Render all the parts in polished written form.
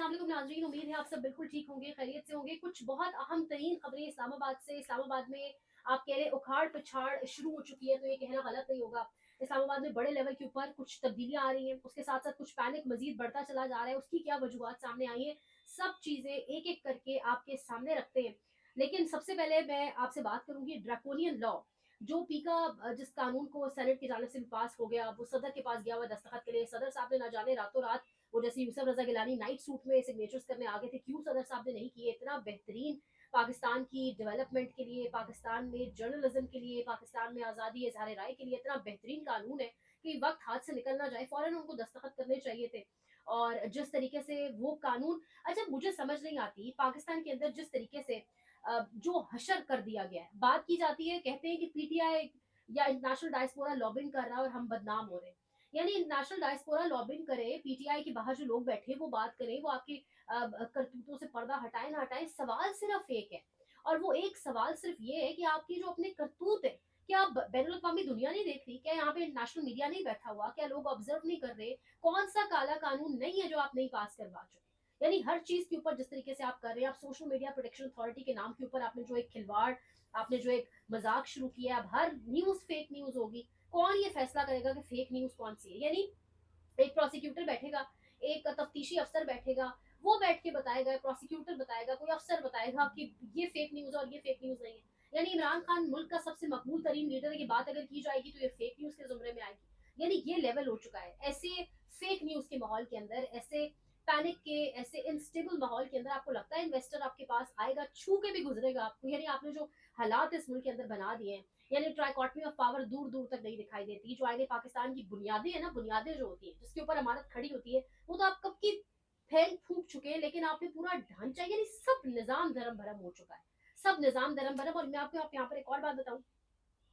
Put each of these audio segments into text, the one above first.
अस्सलाम वालेकुम नाज़रीन, उम्मीद है आप सब बिल्कुल ठीक होंगे, खैरियत से होंगे। कुछ बहुत अहम तरीन खबरें इस्लामाबाद से। इस्लामाबाद में आप कह लें उखाड़-पिछाड़ शुरू हो चुकी है, तो ये कहना गलत नहीं होगा। इस्लामाबाद में बड़े लेवल के ऊपर कुछ तब्दीलियाँ आ रही हैं, उसके साथ-साथ कुछ पैनिक मज़ीद बढ़ता चला जा रहा है। उसकी क्या वजूहात सामने आई हैं, सब चीज़ें एक-एक करके आपके सामने रखते हैं। लेकिन सबसे पहले मैं आपसे बात करूँगी ड्रैकोनियन लॉ, जो पीका जिस कानून को सेनेट की जानिब से भी पास हो गया, वो सदर के पास गया हुआ है दस्तखत के लिए। सदर साहब ने ना जाने रातों-रात वो जैसे यूसुफ रज़ा गिलानी नाइट सूट में सिग्नेचर्स करने आ गए थे, क्यों सदर साहब ने नहीं किए? इतना बेहतरीन पाकिस्तान की डेवलपमेंट के लिए, पाकिस्तान में जर्नलिज्म के लिए, पाकिस्तान में आज़ादी इज़हार राय के लिए इतना बेहतरीन कानून है कि वक़्त हाथ से निकल ना जाए, फ़ौरन उनको दस्तखत करने चाहिए थे। और जिस तरीके से वो कानून, अच्छा मुझे समझ नहीं आती पाकिस्तान के अंदर जिस तरीके से जो हशर कर दिया गया है, बात की जाती है, कहते हैं कि पीटीआई या इंटरनेशनल डायस्पोरा लॉबिंग कर रहा है और हम बदनाम हो रहे हैं। यानी नेशनल डायस्पोरा लॉबिंग करे, पीटीआई के बाहर जो लोग बैठे वो बात करें, वो आपकी करतूतों से पर्दा हटाए ना हटाए, सवाल सिर्फ एक है। और वो एक सवाल सिर्फ ये है कि आपकी जो अपने करतूत है, क्या आप बैनुल अक़वामी दुनिया नहीं देख रही? क्या यहाँ पे इंटरनेशनल मीडिया नहीं बैठा हुआ? क्या लोग ऑब्जर्व नहीं कर रहे? कौन सा काला कानून नहीं है जो आप नहीं पास करवा चुके? यानी हर चीज के ऊपर जिस तरीके से आप कर रहे हैं, आप सोशल मीडिया प्रोटेक्शन अथॉरिटी के नाम के ऊपर आपने जो एक खिलवाड़, आपने जो एक मजाक शुरू किया, अब हर न्यूज फेक न्यूज होगी। कौन ये फैसला करेगा कि फेक न्यूज कौन सी है? यानी एक प्रोसिक्यूटर बैठेगा, एक तफ्तीशी अफसर बैठेगा, वो बैठ के बताएगा, प्रोसिक्यूटर बताएगा, कोई अफसर बताएगा कि ये फेक न्यूज और ये फेक न्यूज नहीं है। यानी इमरान खान मुल्क का सबसे मकबूल तरीन लीडर है, की बात अगर की जाएगी तो ये फेक न्यूज के जुमरे में आएगी। यानी ये लेवल हो चुका है। ऐसे फेक न्यूज के माहौल के अंदर, ऐसे पैनिक के, ऐसे इनस्टेबल माहौल के अंदर आपको लगता है इन्वेस्टर आपके पास आएगा, छू के भी गुजरेगा आपको? यानी आपने जो हालात इस मुल्क के अंदर बना दिए हैं, यानी ट्राइकॉटमी ऑफ पावर दूर दूर तक नहीं दिखाई देती। जो आईने पाकिस्तान की बुनियादें है ना, बुनियादें जो होती है जिसके ऊपर अमानत खड़ी होती है, वो तो आप कब की फेंक फूक चुके हैं। लेकिन आपने पूरा ढांचा, यानी सब निजाम धर्म भरम हो चुका है, सब निजाम धर्म भरम। और मैं आपको आप यहाँ पर एक और बात बताऊं,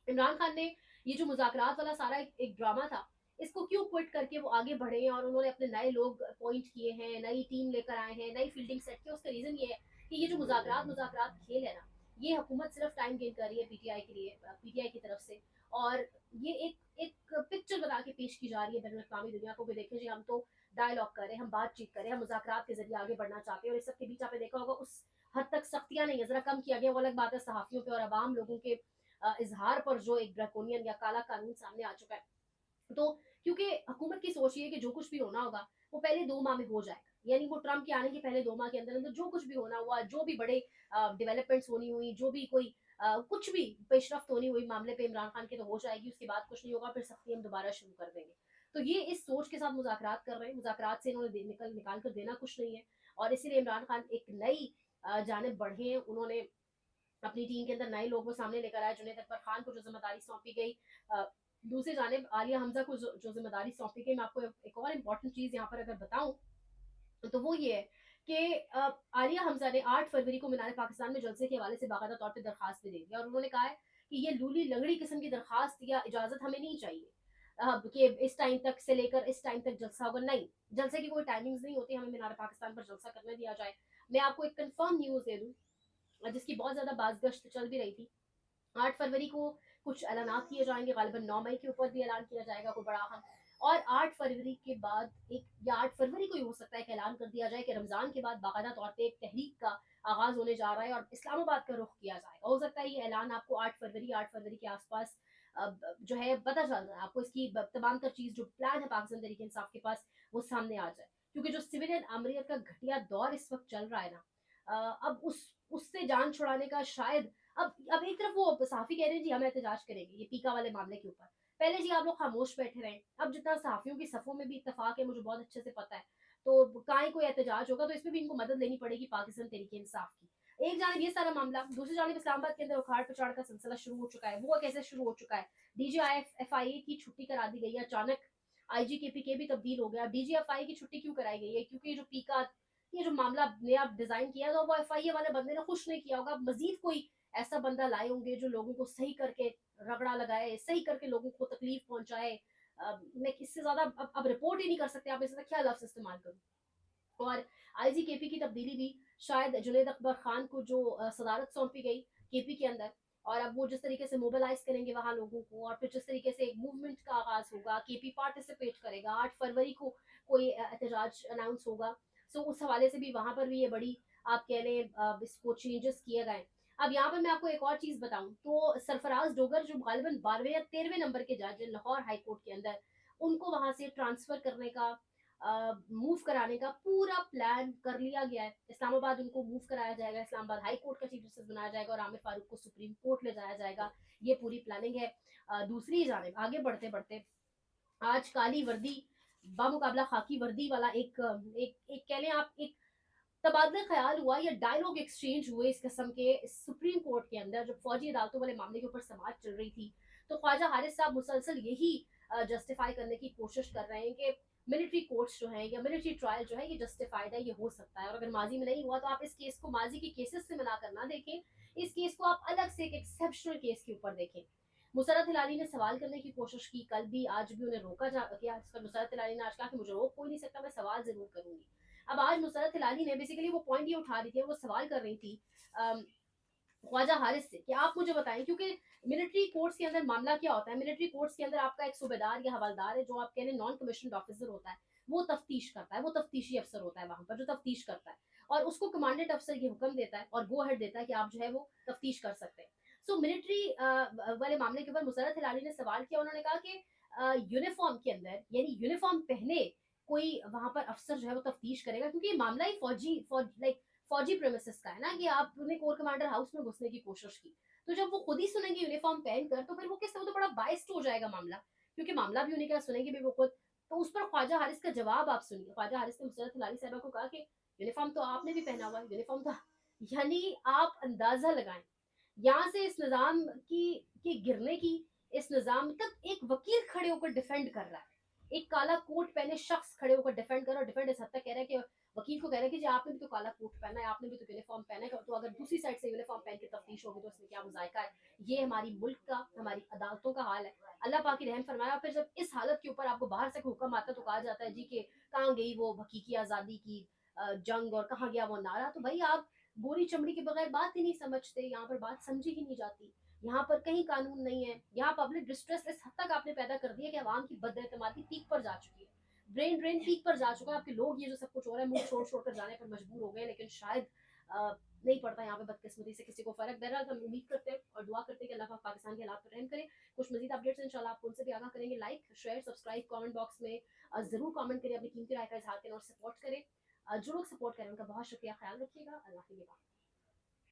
इमरान खान ने ये जो मुज़ाकरात वाला सारा एक ड्रामा था, इसको क्यों क्विट करके वो आगे बढ़े हैं और उन्होंने अपने नए लोग अपॉइंट किए हैं, नई टीम लेकर आए हैं, नई फील्डिंग सेट की? उसका रीजन ये है कि ये जो मुज़ाकरात मुज़ाकरात खेल है ना, ये हुकूमत सिर्फ टाइम गेन कर रही है पीटीआई के लिए, पीटीआई की तरफ से। और ये एक एक पिक्चर बना के पेश की जा रही है बैनुल अक़वामी दुनिया को कि देखें जी, हम तो डायलॉग कर रहे हैं, हम बातचीत कर रहे हैं, हम मुज़ाकरात के जरिए आगे बढ़ना चाहते हैं। और इस सब के बीच आपने देखा होगा उस हद तक सख्तियां नहीं है, जरा कम किया गया, वो अलग बात है, सहाफ़ियों पे और आवाम लोगों के इजहार पर जो एक ड्रैकोनियन या काला कानून सामने आ चुका है। तो क्योंकि हुकूमत की सोच ये है कि जो कुछ भी होना होगा वो पहले 2 माह में हो जाएगा। यानी वो ट्रम्प के आने के पहले 2 माह के अंदर-अंदर जो कुछ भी होना हुआ, जो भी बड़े डेवलपमेंट्स होनी हुई, जो भी कोई कुछ भी पेशरफ्त होनी हुई मामले पे इमरान खान के, तो हो जाएगी। उसके बाद कुछ नहीं होगा, फिर सख्ती हम दोबारा शुरू कर देंगे। तो ये इस सोच के साथ मुज़ाकरात कर रहे हैं। मुज़ाकरात से इन्होंने निकाल कर देना कुछ नहीं है। और इसीलिए इमरान खान एक नई जानिब बढ़े हैं। उन्होंने अपनी टीम के अंदर नए लोगों को सामने लेकर आया। जुनैद अकबर खान को जो जिम्मेदारी सौंपी गई, दूसरी जानिब आलिया हमजा को जो जिम्मेदारी सौंपी गई। मैं आपको एक और इम्पोर्टेंट चीज यहाँ पर अगर बताऊं, तो वो ये है कि आलिया हमजा ने 8 फरवरी को मीनार पाकिस्तान में जलसे के हवाले से बाकायदा तौर पर दरखास्त भी दे दिया। और उन्होंने कहा है कि ये लूली लगड़ी किस्म की दरखास्त या इजाजत हमें नहीं चाहिए कि इस टाइम तक से लेकर इस टाइम तक जलसा होगा। नहीं, जलसे की कोई टाइमिंग्स नहीं होती, हमें मीनार पाकिस्तान पर जलसा करने दिया जाए। मैं आपको एक कंफर्म न्यूज दे दूं, जिसकी बहुत ज्यादा बाज़गश्त चल भी रही थी। 8 फरवरी को कुछ ऐलानात किए जाएंगे, गालिबन 9 मई के ऊपर भी ऐलान किया जाएगा कोई बड़ा अहम। और 8 फरवरी के बाद एक, या 8 फरवरी को ही हो सकता है कि ऐलान कर दिया जाए कि रमजान के बाद बाकायदा तौर पे एक तहरीक का आगाज होने जा रहा है और इस्लामाबाद का रुख किया जाएगा। हो सकता है ये ऐलान आपको 8 फरवरी के आसपास जो है पता चल रहा है आपको, इसकी तमाम तर चीज जो प्लान है पाकिस्तान तहरीक इंसाफ के पास, वो सामने आ जाए। क्योंकि जो सिविलियन अमरीत का घटिया दौर इस वक्त चल रहा है ना, अब उससे जान छुड़ाने का शायद, अब एक तरफ वो सहाफ़ी कह रहे हैं जी हम एहतजाज करेंगे ये पीका वाले मामले के ऊपर। पहले जी आप लोग खामोश बैठे रहे। अब जितना सहाफ़ियों की सफ़ों में भी इत्तेफ़ाक है, मुझे बहुत अच्छे से पता है। तो काहे कोई एहतजाज होगा तो इसमें भी इनको मदद लेनी पड़ेगी पाकिस्तान तहरीक-ए-इंसाफ की। एक जानिब ये सारा मामला, दूसरी जानिब इस्लामाबाद के अंदर उखाड़-पिछाड़ का सिलसिला शुरू हो चुका है। वो कैसे शुरू हो चुका है? डीजीआईएफ एफआईए की छुट्टी करा दी गई है अचानक। आईजीकेपीके भी तब्दील हो गया। डीजीएफआई की छुट्टी क्यों कराई गई है? क्योंकि जो पीका, ये जो मामला नया डिजाइन किया था वो एफआईए वाले बंदे ने खुश नहीं किया होगा। मजीद कोई ऐसा बंदा लाए होंगे जो लोगों को सही करके रगड़ा लगाए, सही करके लोगों को तकलीफ पहुंचाए। मैं इससे ज्यादा अब रिपोर्ट ही नहीं कर सकते, आप इससे क्या लफ्ज इस्तेमाल करूं। और आईजीकेपी की तब्दीली भी शायद जुनैद अकबर खान को जो सदारत सौंपी गई केपी के अंदर, और अब वो जिस तरीके से मोबिलाइज करेंगे वहां लोगों को, और फिर जिस तरीके से एक मूवमेंट का आगाज होगा, केपी पार्टिसिपेट करेगा, 8 फरवरी को कोई एहतजाज अनाउंस होगा। सो उस हवाले से भी वहाँ पर भी ये बड़ी आप कह लें इसको चेंजेस किए गए। अब यहाँ पर मैं आपको एक और चीज़ बताऊँ तो सरफराज डोगर जो गालिबन 12वें या 13वें नंबर के जज हैं लाहौर हाई कोर्ट के अंदर, उनको वहाँ से ट्रांसफ़र करने का मूव कराने का पूरा प्लान कर लिया गया है। इस्लामाबाद उनको मूव कराया जाएगा, इस्लामाबाद हाई कोर्ट का चीफ जस्टिस बनाया जाएगा और आमिर फारूक को सुप्रीम कोर्ट ले जाया जाएगा। ये पूरी प्लानिंग है। दूसरी जानिब आगे बढ़ते-बढ़ते आज काली वर्दी बामुकाबला खाकी वर्दी वाला एक एक कह लें आप एक तबादला ख्याल हुआ या डायलॉग एक्सचेंज हुए इस किस्म के सुप्रीम कोर्ट के अंदर जब फौजी अदालतों वाले मामले के ऊपर समाज चल रही थी। तो ख्वाजा हारिस साहब मुसलसल यही जस्टिफाई करने की कोशिश कर रहे हैं कि मिलिट्री कोर्ट्स जो हैं या मिलिट्री ट्रायल जो है ये जस्टिफाइड है, ये हो सकता है। और अगर माजी में नहीं हुआ तो आप इस केस को माजी के केसेस से मिलाकर ना देखें, इस केस को आप अलग से एक एक्सेप्शनल केस के ऊपर देखें। मुसरत हिलाली ने सवाल करने की कोशिश की, कल भी आज भी उन्हें रोका जा गया, जिस पर मुसरत हिलाली ने आज कहा कि मुझे रोक कोई नहीं सकता, मैं सवाल जरूर करूंगी। अब आज मुसरत हिलाली ने बेसिकली वो पॉइंट ये उठा रही थी, वो सवाल कर रही थी ख्वाजा हारिस से कि आप मुझे बताएं, क्योंकि मिलिट्री कोर्ट्स के अंदर मामला क्या होता है, मिलिट्री कोर्ट्स के अंदर आपका एक सूबेदार या हवलदार है जो आप कह रहे नॉन कमीशन ऑफिसर होता है, वो तफ्तीश करता है, वो तफ्तीशी अफसर होता है वहां पर जो तफ्तीश करता है, और उसको कमांडेंट अफसर ये हुक्म देता है और गो हेड देता है कि आप जो है वो तफ्तीश कर सकते हैं। सो मिलिट्री वाले मामले के ऊपर मुसरत हिलाली ने सवाल किया, उन्होंने कहा कि यूनिफॉर्म के अंदर यानी यूनिफॉर्म पहने कोई वहां पर अफसर जो है वो तफ्तीश करेगा, क्योंकि मामला ही फौजी प्रेमिसेस का है ना कि आपने कोर कमांडर हाउस में घुसने की कोशिश की। तो जब वो खुद ही सुनेंगे यूनिफॉर्म पहनकर तो फिर वो किस तरह तो बड़ा बाइस्ड हो जाएगा मामला, क्योंकि मामला भी उन्हीं का सुनेंगे भी वो खुद। तो उस पर ख्वाजा हारिस का जवाब आप सुनिए। ख्वाजा हारिस ने मुसरत हिलाली साहबा को कहा कि यूनिफॉर्म तो आपने भी पहना हुआ है, यूनिफॉर्म तो यानी आप अंदाजा लगाएं यहाँ से इस निज़ाम की गिरने की, इस निज़ाम मतलब एक वकील खड़े होकर डिफेंड कर रहा है, एक काला कोट पहने शख्स खड़े होकर डिफेंड कर रहा है, और डिफेंड इस हद तक कह रहा है कि वकील को कह रहा है कि जी आपने भी तो काला कोट पहना है, आपने भी तो यूनिफॉर्म पहना है, तो अगर दूसरी साइड से यूनिफॉर्म पहन के तफ्तीश होगी तो उसमें क्या मुजायका है। ये हमारी मुल्क का, हमारी अदालतों का हाल है। अल्लाह पाक की रहम फरमाया। फिर जब इस हालत के ऊपर आपको बाहर से हुक्म आता है तो कहा जाता है जी कि कहाँ गई वो हकीकी आज़ादी की जंग और कहाँ गया वो नारा। तो भाई आप गोरी चमड़ी के बगैर बात ही नहीं समझते, यहाँ पर बात समझी ही नहीं जाती। यहाँ पर कहीं कानून नहीं है, यहाँ पब्लिक डिस्ट्रेस इस हद तक आपने पैदा कर दिया कि आवाम की बदएतमादी पीक पर जा चुकी है, ब्रेन ड्रेन पीक पर जा चुका है। आपके लोग ये जो सब कुछ हो रहा है मुंह छोड़ छोड़ कर जाने पर मजबूर हो गए, लेकिन शायद नहीं पड़ता यहाँ पे बदकिस्मती से किसी को फर्क। बहरहाल हम उम्मीद करते हैं और दुआ करते हैं कि अल्लाह पाक पाकिस्तान के हालात पर रहम करे। कुछ मजीद अपडेट्स इंशाल्लाह आपको उनसे भी आगाह करेंगे। Like share subscribe comment box में जरूर कमेंट करें, अपनी कीमती राय का इजहार करें और सपोर्ट करें। जो लोग सपोर्ट करें उनका बहुत शुक्रिया। ख्याल रखिएगा। अल्लाह के लिए।